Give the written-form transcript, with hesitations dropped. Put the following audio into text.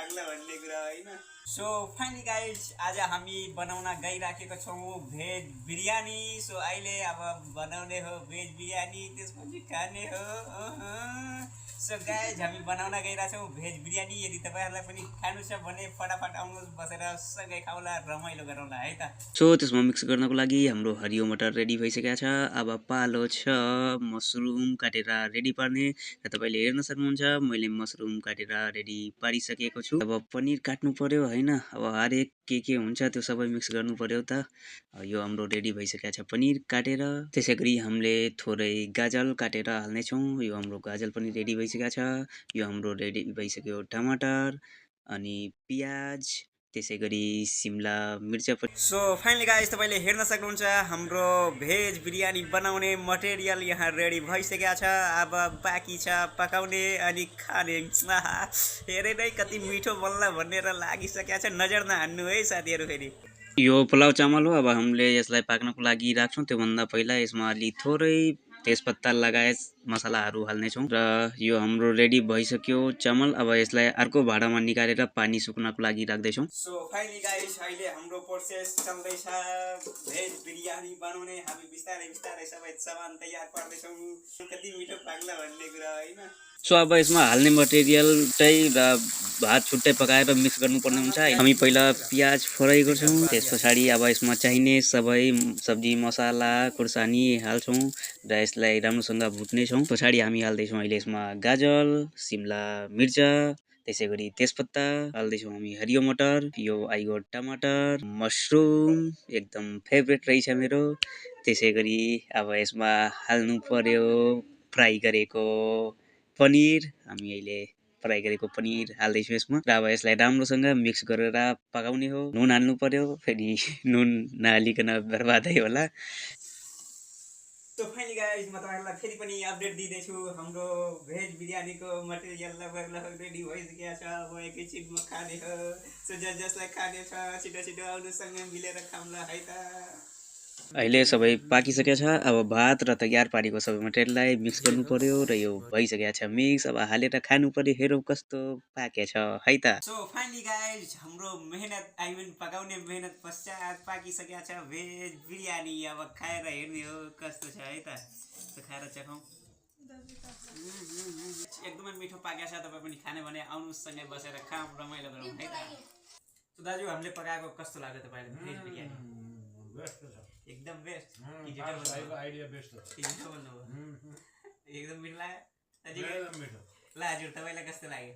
पाग्ला भन्ने कुरा होइन। सो फाइनली गाइज आज हामी बनाउन गइराखेको छौँ भेज बिरयानी। सो अहिले अब बनाउने हो भेज बिरयानी, त्यसपछि खाने हो। सो गाइज हामी बनाउन गइरहेको छौँ भेज बिरयानी। यदि तपाईँहरूलाई पनि खानु छ भने फटाफट आउनुहोस्, बसेर सँगै खाउँला, रमाइलो गरौँला है त। सो त्यसमा मिक्स गर्नको लागि हाम्रो हरियो मटर रेडी भइसकेको छ। अब पालो छ मसरुम काटेर रेडी पार्ने र तपाईँले हेर्न सक्नुहुन्छ मैले मसरुम काटेर रेडी पारिसकेको छु। अब पनिर काट्नु पर्यो होइन, अब हरेक के हुन्छ त्यो सबै मिक्स गर्नु पर्यो त। यो हाम्रो रेडी भइसकेको छ पनिर काटेर। त्यसै गरी हामीले थोरै गाजल काटेर हाल्नेछौँ। यो हाम्रो गाजल पनि रेडी भइसकेको छ। यो हाम्रो रेडी भइसक्यो टमाटर अनि प्याज, त्यसै गरी सिमला मिर्च पनि। सो फाइनली गाइस तपाईँले हेर्न सक्नुहुन्छ हाम्रो भेज बिरयानी बनाउने मटेरियल यहाँ रेडी भइसकेको छ। अब बाँकी छ पकाउने अनि खाने। हेरे नै कति मिठो बल्ल भनेर लागिसकेको छ। नजर नहान्नु है साथीहरू फेरि। यो पुलाव चामल हो। अब हामीले यसलाई पाक्नको लागि राख्छौँ। त्योभन्दा पहिला यसमा अलि थोरै तेजपत्ता लगायत मसलाहरू हाल्नेछौँ र यो हाम्रो रेडी भइसक्यो चामल। अब यसलाई अर्को भाँडामा निकालेर पानी सुक्नको लागि राख्दैछौँ। सो फाइनली गाइस अहिले हाम्रो प्रोसेस चल्दैछ भेज बिरयानी बनाउने। हामी बिस्तारै बिस्तारै सबै सामान तयार पार्दैछौँ। कति मिठो पाग्ला भन्ने कुरा होइन। सो अब यसमा हाल्ने मटेरियल चाहिँ भात छुट्टै पकाएर मिक्स गर्नुपर्ने हुन्छ। हामी पहिला प्याज फ्राई गर्छौँ, त्यस पछाडि अब यसमा चाहिने सबै सब्जी मसाला खुर्सानी हाल्छौँ र यसलाई राम्रोसँग भुट्नेछौँ। पछाडि हामी हाल्दैछौँ अहिले यसमा गाजल, सिमला मिर्च, त्यसै गरी तेजपत्ता हाल्दैछौँ हामी हरियो मटर, यो आइगो टमाटर, मसरुम एकदम फेभरेट रहेछ मेरो। त्यसै गरी अब यसमा हाल्नु पर्यो फ्राई गरेको पनिर। हामी अहिले फ्राई गरेको पनिर हाल्दैछु यसमा र अब यसलाई राम्रोसँग मिक्स गरेर पकाउने हो। नुन हाल्नु पर्यो, फेरि नुन नहालिकन बर्बादै होला। तो फाइनली गाइस म तपाईँहरूलाई फेरि पनि अपडेट दिँदैछु। हाम्रो भेज बिरयानीको मटेरियल लगभग रेडी भइसकेको छ। अब एकैछिनमा खाने हो। सो जसलाई खाने छ छिटो छिटो आउनुसँग मिलेर खाउँला है त। अहिले सबै पाकिसकेको छ। अब भात र तयार पारेको सबै मटेरियललाई मिक्स गर्नु पर्यो र यो भइसकेको छ मिक्स। अब हालेर खानु पर्यो, हेरौँ कस्तो पाकेछ है त। सो फाइनली गाइस हाम्रो मेहनत पकाउने मेहनत पश्चात पाकिसकेको छ भेज बिरयानी। अब खाएर हेर्ने हो कस्तो छ है त। सो खाएर चखाउँ। एकदमै मिठो पाकेको छ। तपाईँ पनि खाने भने आउनुहोस्, सँगै बसेर खाऊँ, रमाइलो गरौँ है त। सो दाजु हामीले पकाएको कस्तो लाग्यो तपाईँलाई भेज बिरयानी? एकदम बेस्ट। आइडिया बेस्ट हो। एकदम मिठो लाग्यो। ल हजुर तपाईँलाई कस्तो लाग्यो?